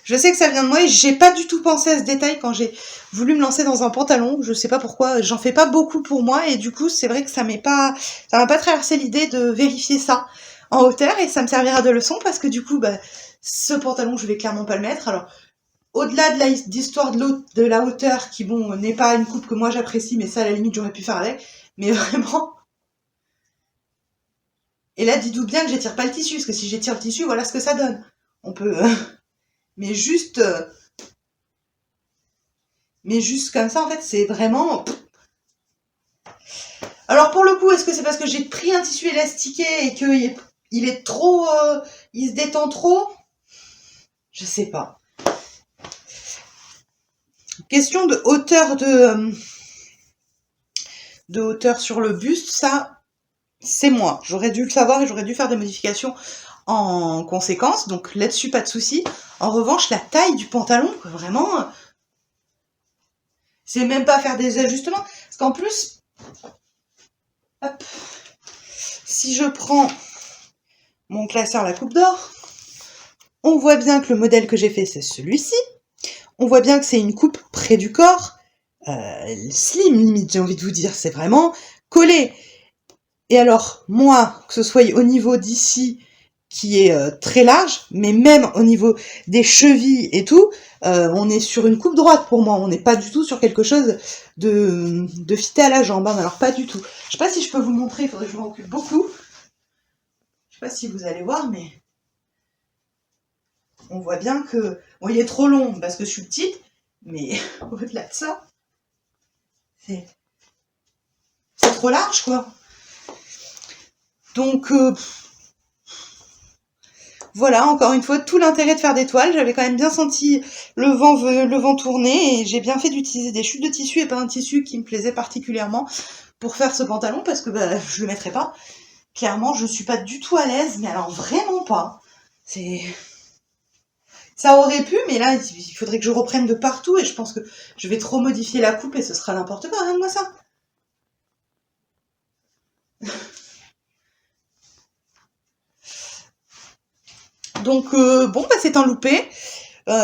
je sais que ça vient de moi et j'ai pas du tout pensé à ce détail quand j'ai voulu me lancer dans un pantalon. Je sais pas pourquoi, j'en fais pas beaucoup pour moi et du coup c'est vrai que ça m'a pas traversé l'idée de vérifier ça en hauteur et ça me servira de leçon parce que du coup bah, ce pantalon je vais clairement pas le mettre. Alors au-delà de l'histoire de la hauteur qui bon n'est pas une coupe que moi j'apprécie mais ça à la limite j'aurais pu faire avec, mais vraiment. Et là, dites-vous bien que j'étire pas le tissu, parce que si j'étire le tissu, voilà ce que ça donne. On peut... mais juste comme ça, en fait, c'est vraiment... Alors, pour le coup, est-ce que c'est parce que j'ai pris un tissu élastiqué et qu'il est trop... il se détend trop? Je sais pas. Question de hauteur de hauteur sur le buste, ça, c'est moi. J'aurais dû le savoir et j'aurais dû faire des modifications en conséquence, donc là-dessus pas de souci. En revanche, la taille du pantalon, vraiment, c'est même pas faire des ajustements, parce qu'en plus, hop, si je prends mon classeur la coupe d'or, on voit bien que le modèle que j'ai fait c'est celui-ci, on voit bien que c'est une coupe près du corps, slim limite j'ai envie de vous dire, c'est vraiment collé. Et alors, moi, que ce soit au niveau d'ici, qui est très large, mais même au niveau des chevilles et tout, on est sur une coupe droite pour moi, on n'est pas du tout sur quelque chose de fité à la jambe, hein, alors pas du tout. Je sais pas si je peux vous montrer, il faudrait que je m'en occupe beaucoup. Je sais pas si vous allez voir, mais on voit bien que, bon, il est trop long parce que je suis petite, mais au-delà de ça, c'est trop large, quoi. Donc, voilà, encore une fois, tout l'intérêt de faire des toiles. J'avais quand même bien senti le vent tourner et j'ai bien fait d'utiliser des chutes de tissu et pas un tissu qui me plaisait particulièrement pour faire ce pantalon parce que bah, je le mettrais pas. Clairement, je suis pas du tout à l'aise, mais alors vraiment pas. Ça aurait pu, mais là, il faudrait que je reprenne de partout et je pense que je vais trop modifier la coupe et ce sera n'importe quoi. Regarde-moi ça. Donc, bon, bah, c'est un loupé.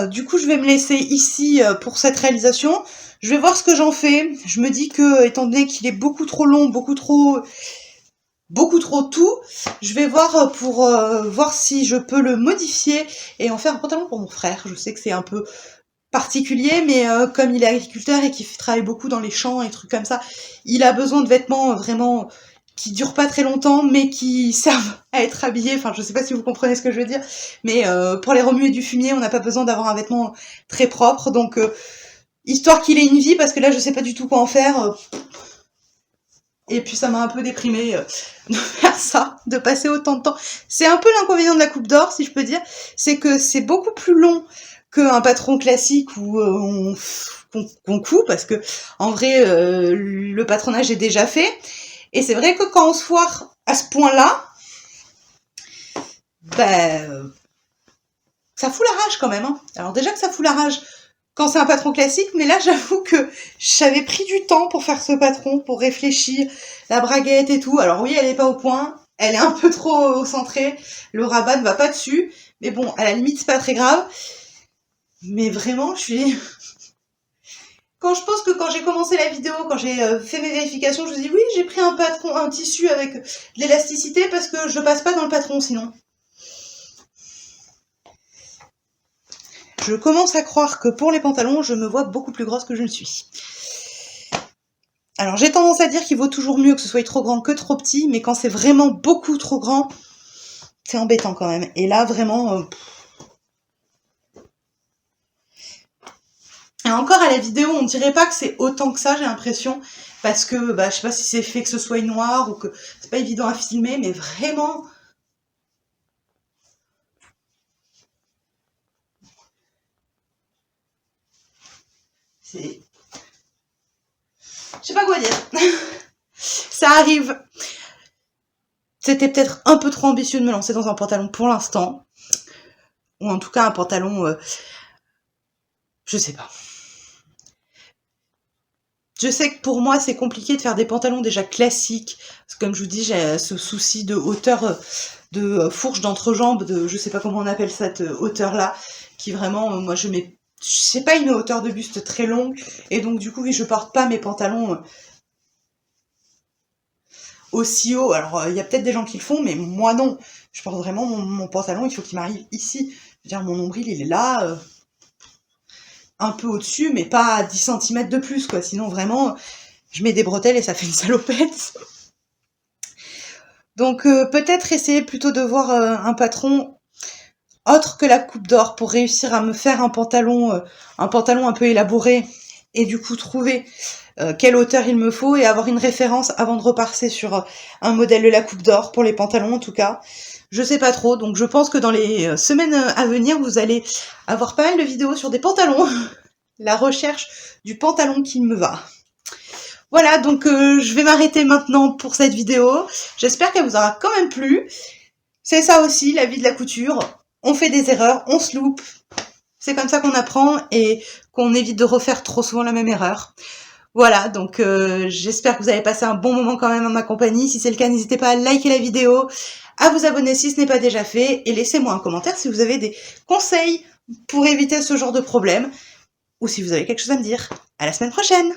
Du coup, je vais me laisser ici pour cette réalisation. Je vais voir ce que j'en fais. Je me dis que, étant donné qu'il est beaucoup trop long, beaucoup trop tout, je vais voir pour voir si je peux le modifier et en faire un pantalon pour mon frère. Je sais que c'est un peu particulier, mais comme il est agriculteur et qu'il travaille beaucoup dans les champs et trucs comme ça, il a besoin de vêtements vraiment qui durent pas très longtemps, mais qui servent à être habillés. Enfin, je sais pas si vous comprenez ce que je veux dire, mais pour les remuer du fumier, on n'a pas besoin d'avoir un vêtement très propre, donc histoire qu'il ait une vie, parce que là, je sais pas du tout quoi en faire. Et puis ça m'a un peu déprimée de faire ça, de passer autant de temps. C'est un peu l'inconvénient de la coupe d'or, si je peux dire, c'est que c'est beaucoup plus long qu'un patron classique où on coud, parce que en vrai, le patronage est déjà fait. Et c'est vrai que quand on se foire à ce point-là, ben, ça fout la rage quand même. Hein. Alors déjà que ça fout la rage quand c'est un patron classique, mais là j'avoue que j'avais pris du temps pour faire ce patron, pour réfléchir, la braguette et tout. Alors oui, elle est pas au point, elle est un peu trop centrée, le rabat ne va pas dessus, mais bon, à la limite c'est pas très grave. Mais vraiment, je suis... Quand je pense que quand j'ai commencé la vidéo, quand j'ai fait mes vérifications, je me dis oui, j'ai pris un tissu avec de l'élasticité parce que je passe pas dans le patron sinon. Je commence à croire que pour les pantalons, je me vois beaucoup plus grosse que je ne suis. Alors j'ai tendance à dire qu'il vaut toujours mieux que ce soit trop grand que trop petit, mais quand c'est vraiment beaucoup trop grand, c'est embêtant quand même. Et là vraiment... Et encore à la vidéo, on dirait pas que c'est autant que ça, j'ai l'impression, parce que bah, je sais pas si c'est fait que ce soit noir ou que c'est pas évident à filmer, mais vraiment... C'est... Je sais pas quoi dire. Ça arrive. C'était peut-être un peu trop ambitieux de me lancer dans un pantalon pour l'instant. Ou en tout cas un pantalon... je sais pas. Je sais que pour moi, c'est compliqué de faire des pantalons déjà classiques. Parce que comme je vous dis, j'ai ce souci de hauteur, de fourche d'entrejambe, de je sais pas comment on appelle cette hauteur-là, qui vraiment, moi je mets... J'ai pas une hauteur de buste très longue, et donc du coup, oui, je porte pas mes pantalons aussi haut. Alors, il y a peut-être des gens qui le font, mais moi non. Je porte vraiment mon pantalon, il faut qu'il m'arrive ici. Je veux dire, mon nombril, il est là... un peu au-dessus, mais pas à 10 cm de plus, quoi. Sinon, vraiment, je mets des bretelles et ça fait une salopette. Donc, peut-être essayer plutôt de voir un patron autre que la coupe d'or pour réussir à me faire un pantalon un peu élaboré et du coup trouver quelle hauteur il me faut et avoir une référence avant de repasser sur un modèle de la coupe d'or pour les pantalons en tout cas. Je sais pas trop, donc je pense que dans les semaines à venir, vous allez avoir pas mal de vidéos sur des pantalons. La recherche du pantalon qui me va. Voilà, donc je vais m'arrêter maintenant pour cette vidéo. J'espère qu'elle vous aura quand même plu. C'est ça aussi, la vie de la couture. On fait des erreurs, on se loupe. C'est comme ça qu'on apprend et qu'on évite de refaire trop souvent la même erreur. Voilà, donc j'espère que vous avez passé un bon moment quand même en ma compagnie. Si c'est le cas, n'hésitez pas à liker la vidéo, à vous abonner si ce n'est pas déjà fait, et laissez-moi un commentaire si vous avez des conseils pour éviter ce genre de problème, ou si vous avez quelque chose à me dire. À la semaine prochaine!